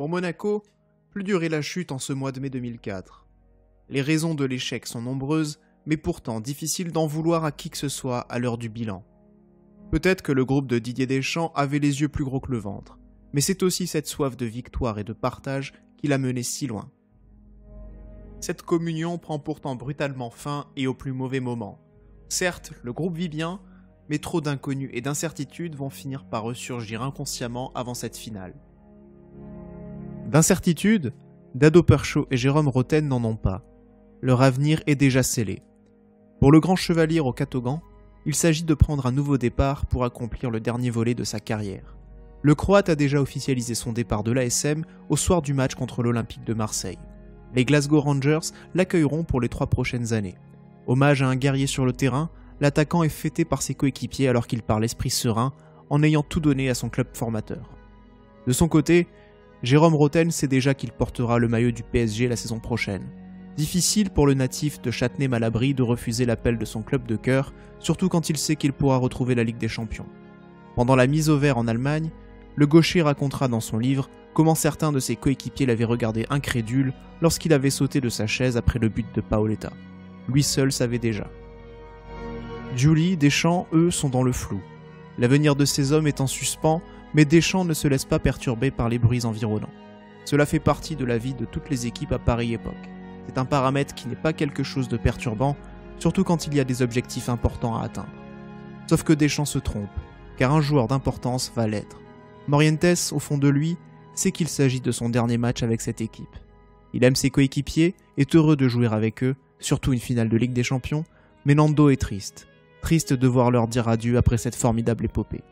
Pour Monaco, plus dure est la chute en ce mois de mai 2004. Les raisons de l'échec sont nombreuses, mais pourtant difficile d'en vouloir à qui que ce soit à l'heure du bilan. Peut-être que le groupe de Didier Deschamps avait les yeux plus gros que le ventre, mais c'est aussi cette soif de victoire et de partage qui l'a mené si loin. Cette communion prend pourtant brutalement fin et au plus mauvais moment. Certes, le groupe vit bien, mais trop d'inconnus et d'incertitudes vont finir par ressurgir inconsciemment avant cette finale. D'incertitudes, Dado Percho et Jérôme Roten n'en ont pas. Leur avenir est déjà scellé. Pour le grand chevalier au Catogan, il s'agit de prendre un nouveau départ pour accomplir le dernier volet de sa carrière. Le Croate a déjà officialisé son départ de l'ASM au soir du match contre l'Olympique de Marseille. Les Glasgow Rangers l'accueilleront pour les 3 prochaines années. Hommage à un guerrier sur le terrain, l'attaquant est fêté par ses coéquipiers alors qu'il part l'esprit serein en ayant tout donné à son club formateur. De son côté, Jérôme Roten sait déjà qu'il portera le maillot du PSG la saison prochaine. Difficile pour le natif de Châtenay-Malabry de refuser l'appel de son club de cœur, surtout quand il sait qu'il pourra retrouver la Ligue des Champions. Pendant la mise au vert en Allemagne, le gaucher racontera dans son livre comment certains de ses coéquipiers l'avaient regardé incrédule lorsqu'il avait sauté de sa chaise après le but de Paoletta. Lui seul savait déjà. Julie, Deschamps, eux, sont dans le flou. L'avenir de ces hommes est en suspens, mais Deschamps ne se laisse pas perturber par les bruits environnants. Cela fait partie de la vie de toutes les équipes à pareille époque. C'est un paramètre qui n'est pas quelque chose de perturbant, surtout quand il y a des objectifs importants à atteindre. Sauf que Deschamps se trompe, car un joueur d'importance va l'être. Morientes, au fond de lui, sait qu'il s'agit de son dernier match avec cette équipe. Il aime ses coéquipiers, est heureux de jouer avec eux, surtout une finale de Ligue des Champions, mais Nando est triste. Triste de voir leur dire adieu après cette formidable épopée.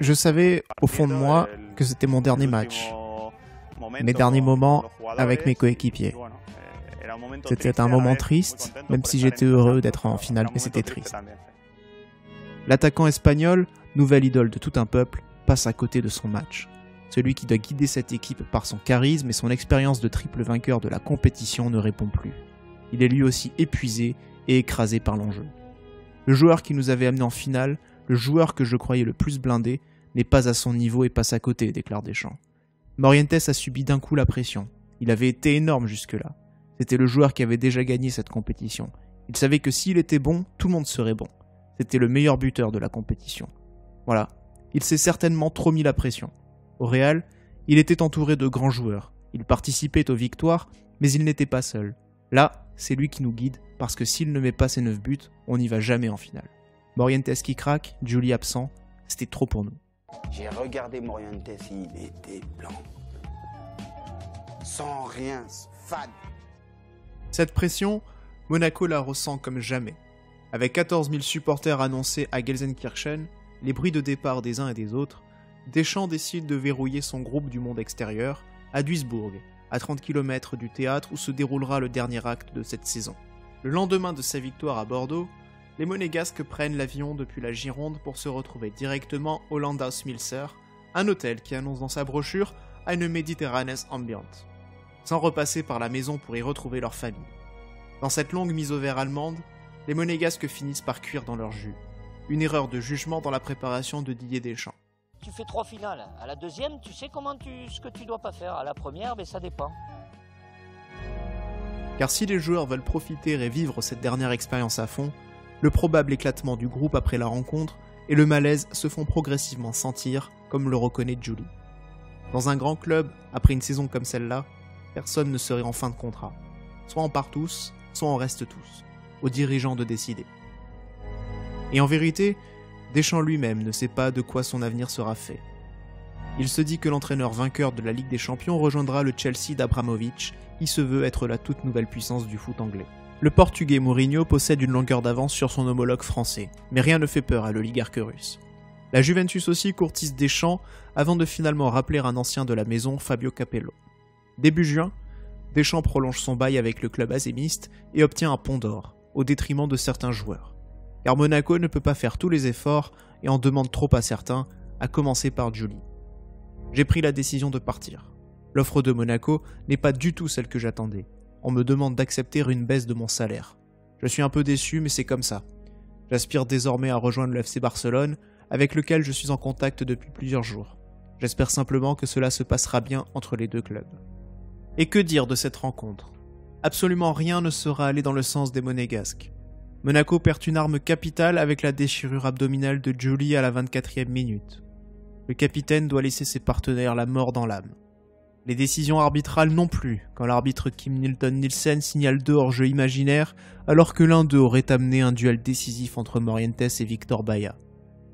Je savais, au fond de moi, que c'était mon dernier match. Mes derniers moments avec mes coéquipiers. C'était un moment triste, même si j'étais heureux d'être en finale, mais c'était triste. L'attaquant espagnol, nouvelle idole de tout un peuple, passe à côté de son match. Celui qui doit guider cette équipe par son charisme et son expérience de triple vainqueur de la compétition ne répond plus. Il est lui aussi épuisé et écrasé par l'enjeu. Le joueur qui nous avait amené en finale, le joueur que je croyais le plus blindé, n'est pas à son niveau et passe à côté, déclare Deschamps. Morientes a subi d'un coup la pression. Il avait été énorme jusque-là. C'était le joueur qui avait déjà gagné cette compétition. Il savait que s'il était bon, tout le monde serait bon. C'était le meilleur buteur de la compétition. Voilà, il s'est certainement trop mis la pression. Au Real, il était entouré de grands joueurs. Il participait aux victoires, mais il n'était pas seul. Là, c'est lui qui nous guide, parce que s'il ne met pas ses 9 buts, on n'y va jamais en finale. Morientes qui craque, Julie absent, c'était trop pour nous. J'ai regardé Morientes, il était blanc. Sans rien, fade. Cette pression, Monaco la ressent comme jamais. Avec 14 000 supporters annoncés à Gelsenkirchen, les bruits de départ des uns et des autres, Deschamps décide de verrouiller son groupe du monde extérieur à Duisbourg, à 30 km du théâtre où se déroulera le dernier acte de cette saison. Le lendemain de sa victoire à Bordeaux, les Monégasques prennent l'avion depuis la Gironde pour se retrouver directement au Landhaus Milser, un hôtel qui annonce dans sa brochure une Mediterranean ambiance, sans repasser par la maison pour y retrouver leur famille. Dans cette longue mise au vert allemande, les Monégasques finissent par cuire dans leur jus. Une erreur de jugement dans la préparation de Didier Deschamps. Tu fais 3 finales. À la deuxième, tu sais ce que tu dois pas faire. À la première, ça dépend. Car si les joueurs veulent profiter et vivre cette dernière expérience à fond, le probable éclatement du groupe après la rencontre et le malaise se font progressivement sentir, comme le reconnaît Julie. Dans un grand club, après une saison comme celle-là, personne ne serait en fin de contrat. Soit on part tous, soit on reste tous. Aux dirigeants de décider. Et en vérité, Deschamps lui-même ne sait pas de quoi son avenir sera fait. Il se dit que l'entraîneur vainqueur de la Ligue des Champions rejoindra le Chelsea d'Abramovich, qui se veut être la toute nouvelle puissance du foot anglais. Le Portugais Mourinho possède une longueur d'avance sur son homologue français, mais rien ne fait peur à l'oligarque russe. La Juventus aussi courtise Deschamps avant de finalement rappeler un ancien de la maison, Fabio Capello. Début juin, Deschamps prolonge son bail avec le club azémiste et obtient un pont d'or, au détriment de certains joueurs. Car Monaco ne peut pas faire tous les efforts et en demande trop à certains, à commencer par Julie. J'ai pris la décision de partir. L'offre de Monaco n'est pas du tout celle que j'attendais. On me demande d'accepter une baisse de mon salaire. Je suis un peu déçu, mais c'est comme ça. J'aspire désormais à rejoindre le FC Barcelone, avec lequel je suis en contact depuis plusieurs jours. J'espère simplement que cela se passera bien entre les deux clubs. Et que dire de cette rencontre? Absolument rien ne sera allé dans le sens des Monégasques. Monaco perd une arme capitale avec la déchirure abdominale de Julie à la 24e minute. Le capitaine doit laisser ses partenaires la mort dans l'âme. Les décisions arbitrales non plus, quand l'arbitre Kim Nilton Nielsen signale 2 hors-jeu imaginaires, alors que l'un d'eux aurait amené un duel décisif entre Morientes et Victor Baía.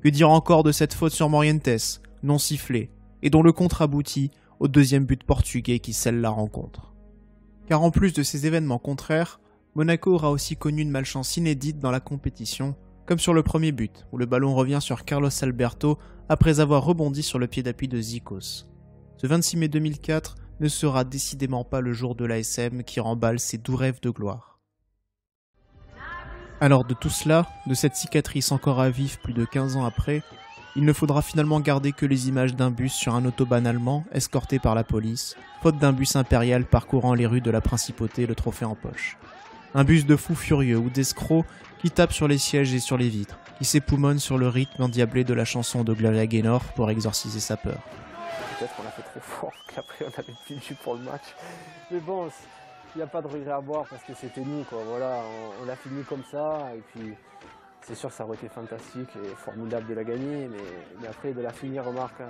Que dire encore de cette faute sur Morientes, non sifflée, et dont le contre aboutit au 2e but portugais qui scelle la rencontre. Car en plus de ces événements contraires, Monaco aura aussi connu une malchance inédite dans la compétition, comme sur le premier but, où le ballon revient sur Carlos Alberto après avoir rebondi sur le pied d'appui de Zikos. Ce 26 mai 2004 ne sera décidément pas le jour de l'ASM qui remballe ses doux rêves de gloire. Alors de tout cela, de cette cicatrice encore à vif plus de 15 ans après, il ne faudra finalement garder que les images d'un bus sur un autobahn allemand escorté par la police, faute d'un bus impérial parcourant les rues de la principauté le trophée en poche. Un bus de fous furieux ou d'escrocs qui tapent sur les sièges et sur les vitres, qui s'époumonnent sur le rythme endiablé de la chanson de Gloria Gaynor pour exorciser sa peur. Peut-être qu'on a fait trop fort, qu'après on avait plus de jus pour le match. Mais bon, il n'y a pas de regret à boire parce que c'était nous, quoi. Voilà, on a fini comme ça, et puis c'est sûr que ça aurait été fantastique et formidable de la gagner, mais après de la finir, remarque,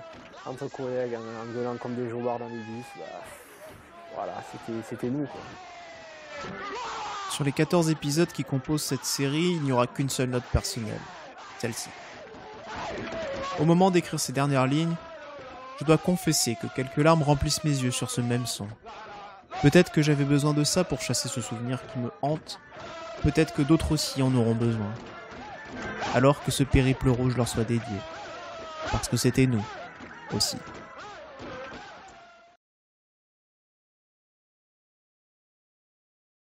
entre collègues, en gueulant comme des joueurs dans les bus, bah, voilà, c'était nous, quoi. Sur les 14 épisodes qui composent cette série, il n'y aura qu'une seule note personnelle, celle-ci. Au moment d'écrire ces dernières lignes, je dois confesser que quelques larmes remplissent mes yeux sur ce même son. Peut-être que j'avais besoin de ça pour chasser ce souvenir qui me hante, peut-être que d'autres aussi en auront besoin. Alors que ce périple rouge leur soit dédié. Parce que c'était nous, aussi.